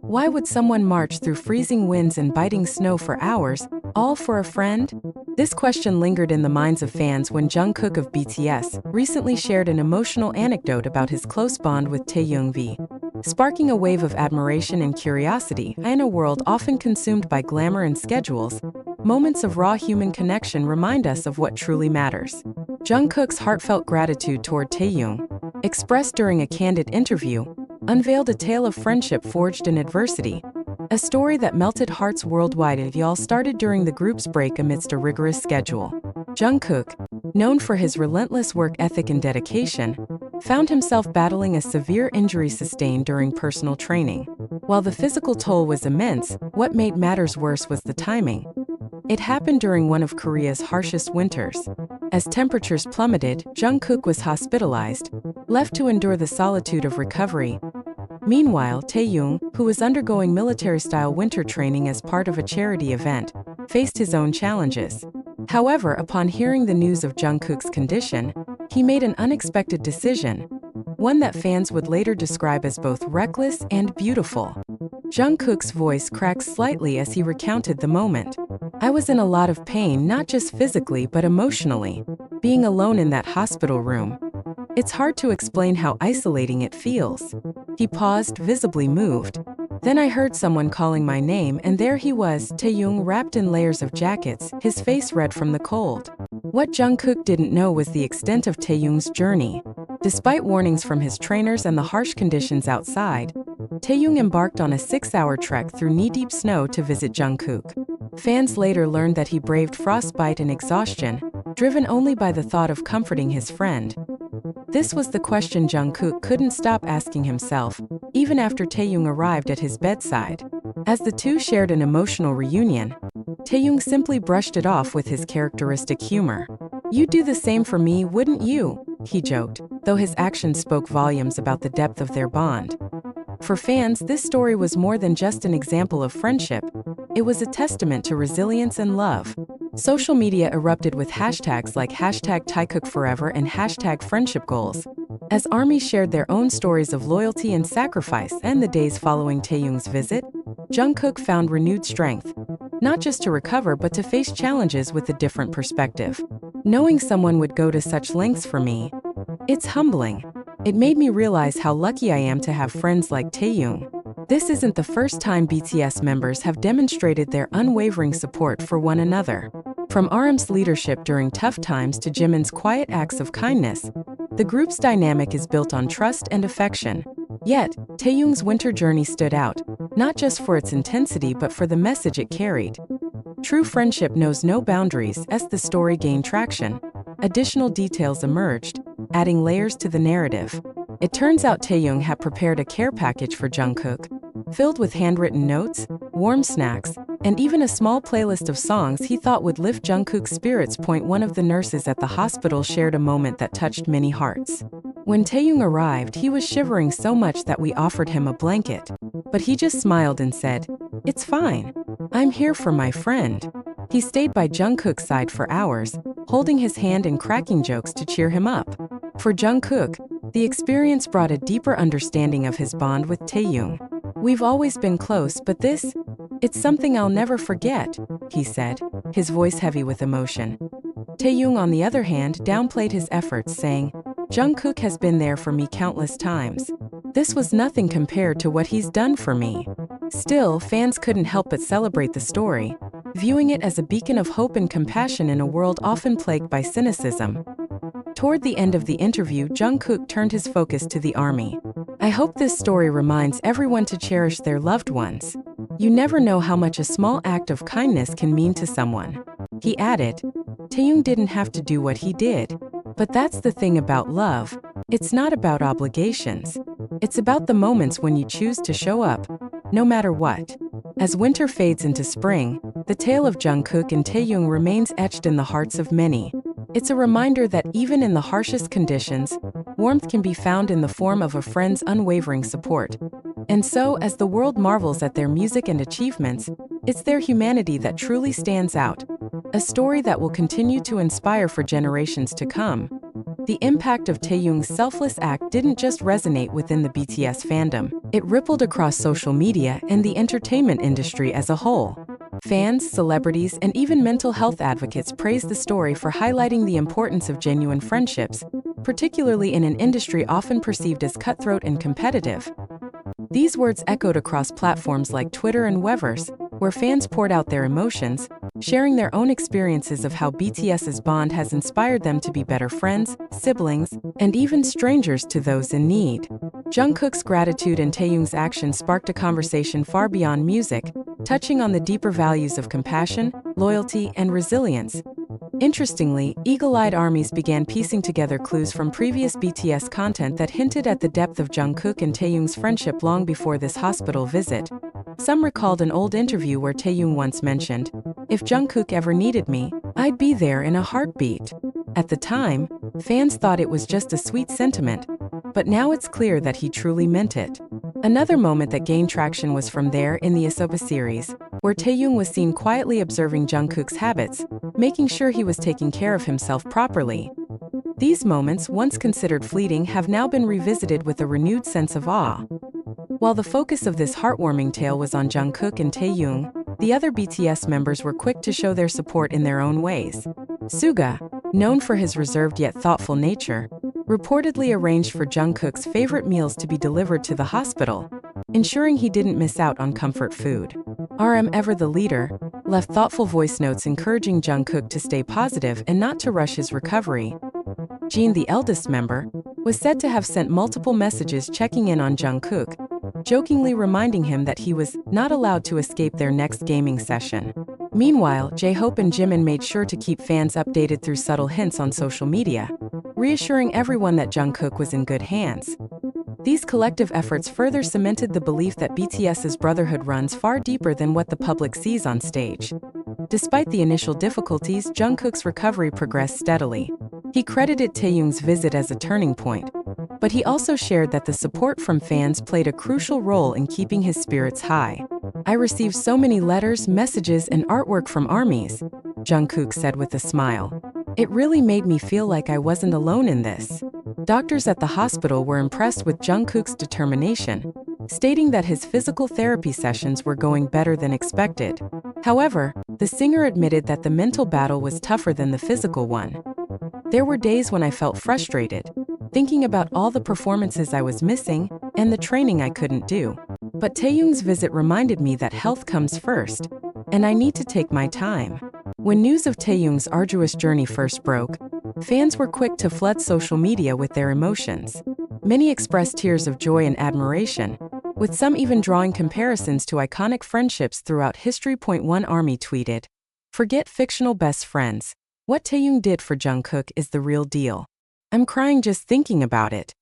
Why would someone march through freezing winds and biting snow for hours, all for a friend? This question lingered in the minds of fans when Jungkook of BTS recently shared an emotional anecdote about his close bond with Taehyung, sparking a wave of admiration and curiosity. In a world often consumed by glamour and schedules, moments of raw human connection remind us of what truly matters. Jungkook's heartfelt gratitude toward Taehyung, expressed during a candid interview, unveiled a tale of friendship forged in adversity, a story that melted hearts worldwide. It all started during the group's break amidst a rigorous schedule. Jungkook, known for his relentless work ethic and dedication, found himself battling a severe injury sustained during personal training. While the physical toll was immense, what made matters worse was the timing. It happened during one of Korea's harshest winters. As temperatures plummeted, Jungkook was hospitalized, left to endure the solitude of recovery. Meanwhile, Taehyung, who was undergoing military-style winter training as part of a charity event, faced his own challenges. However, upon hearing the news of Jungkook's condition, he made an unexpected decision, one that fans would later describe as both reckless and beautiful. Jungkook's voice cracked slightly as he recounted the moment. "I was in a lot of pain, not just physically but emotionally. Being alone in that hospital room. It's hard to explain how isolating it feels." He paused, visibly moved. "Then I heard someone calling my name, and there he was, Taehyung, wrapped in layers of jackets, his face red from the cold." What Jungkook didn't know was the extent of Taehyung's journey. Despite warnings from his trainers and the harsh conditions outside, Taehyung embarked on a 6-hour trek through knee-deep snow to visit Jungkook. Fans later learned that he braved frostbite and exhaustion, driven only by the thought of comforting his friend. This was the question Jungkook couldn't stop asking himself, even after Taehyung arrived at his bedside. As the two shared an emotional reunion, Taehyung simply brushed it off with his characteristic humor. "You'd do the same for me, wouldn't you?" he joked, though his actions spoke volumes about the depth of their bond. For fans, this story was more than just an example of friendship. It was a testament to resilience and love. Social media erupted with hashtags like #TaeKookForever and #FriendshipGoals, as ARMY shared their own stories of loyalty and sacrifice. And the days following Taehyung's visit, Jungkook found renewed strength, not just to recover but to face challenges with a different perspective. "Knowing someone would go to such lengths for me, it's humbling. It made me realize how lucky I am to have friends like Taehyung." This isn't the first time BTS members have demonstrated their unwavering support for one another. From RM's leadership during tough times to Jimin's quiet acts of kindness, the group's dynamic is built on trust and affection. Yet, Taehyung's winter journey stood out, not just for its intensity but for the message it carried. True friendship knows no boundaries. As the story gained traction, additional details emerged, adding layers to the narrative. It turns out Taehyung had prepared a care package for Jungkook, filled with handwritten notes, warm snacks, and even a small playlist of songs he thought would lift Jungkook's spirits. One of the nurses at the hospital shared a moment that touched many hearts. "When Taehyung arrived, he was shivering so much that we offered him a blanket. But he just smiled and said, 'It's fine. I'm here for my friend.' He stayed by Jungkook's side for hours, holding his hand and cracking jokes to cheer him up." For Jungkook, the experience brought a deeper understanding of his bond with Taehyung. "We've always been close, but it's something I'll never forget," he said, his voice heavy with emotion. Taehyung, on the other hand, downplayed his efforts, saying, "Jungkook has been there for me countless times. This was nothing compared to what he's done for me." Still, fans couldn't help but celebrate the story, viewing it as a beacon of hope and compassion in a world often plagued by cynicism. Toward the end of the interview, Jungkook turned his focus to the ARMY. "I hope this story reminds everyone to cherish their loved ones. You never know how much a small act of kindness can mean to someone." He added, "Taehyung didn't have to do what he did. But that's the thing about love. It's not about obligations. It's about the moments when you choose to show up, no matter what." As winter fades into spring, the tale of Jungkook and Taehyung remains etched in the hearts of many. It's a reminder that even in the harshest conditions, warmth can be found in the form of a friend's unwavering support. And so, as the world marvels at their music and achievements, it's their humanity that truly stands out, a story that will continue to inspire for generations to come. The impact of Taehyung's selfless act didn't just resonate within the BTS fandom, it rippled across social media and the entertainment industry as a whole. Fans, celebrities, and even mental health advocates praised the story for highlighting the importance of genuine friendships, particularly in an industry often perceived as cutthroat and competitive. These words echoed across platforms like Twitter and Weverse, where fans poured out their emotions, sharing their own experiences of how BTS's bond has inspired them to be better friends, siblings, and even strangers to those in need. Jungkook's gratitude and Taehyung's action sparked a conversation far beyond music, touching on the deeper values of compassion, loyalty, and resilience. Interestingly, eagle-eyed armies began piecing together clues from previous BTS content that hinted at the depth of Jungkook and Taehyung's friendship long before this hospital visit. Some recalled an old interview where Taehyung once mentioned, "If Jungkook ever needed me, I'd be there in a heartbeat." At the time, fans thought it was just a sweet sentiment, but now it's clear that he truly meant it. Another moment that gained traction was from there in the Asoba series, where Taehyung was seen quietly observing Jungkook's habits, making sure he was taking care of himself properly. These moments, once considered fleeting, have now been revisited with a renewed sense of awe. While the focus of this heartwarming tale was on Jungkook and Taehyung, the other BTS members were quick to show their support in their own ways. Suga, known for his reserved yet thoughtful nature, reportedly arranged for Jungkook's favorite meals to be delivered to the hospital, ensuring he didn't miss out on comfort food. Ever the leader, left thoughtful voice notes encouraging Jungkook to stay positive and not to rush his recovery. Jimin, the eldest member, was said to have sent multiple messages checking in on Jungkook, jokingly reminding him that he was not allowed to escape their next gaming session. Meanwhile, J-Hope and Jimin made sure to keep fans updated through subtle hints on social media, reassuring everyone that Jungkook was in good hands. These collective efforts further cemented the belief that BTS's brotherhood runs far deeper than what the public sees on stage. Despite the initial difficulties, Jungkook's recovery progressed steadily. He credited Taehyung's visit as a turning point, but he also shared that the support from fans played a crucial role in keeping his spirits high. "I received so many letters, messages, and artwork from armies," Jungkook said with a smile. "It really made me feel like I wasn't alone in this." Doctors at the hospital were impressed with Jungkook's determination, stating that his physical therapy sessions were going better than expected. However, the singer admitted that the mental battle was tougher than the physical one. "There were days when I felt frustrated, thinking about all the performances I was missing and the training I couldn't do. But Taehyung's visit reminded me that health comes first, and I need to take my time." When news of Taehyung's arduous journey first broke, fans were quick to flood social media with their emotions. Many expressed tears of joy and admiration, with some even drawing comparisons to iconic friendships throughout history. One Army tweeted, "Forget fictional best friends. What Taehyung did for Jungkook is the real deal. I'm crying just thinking about it."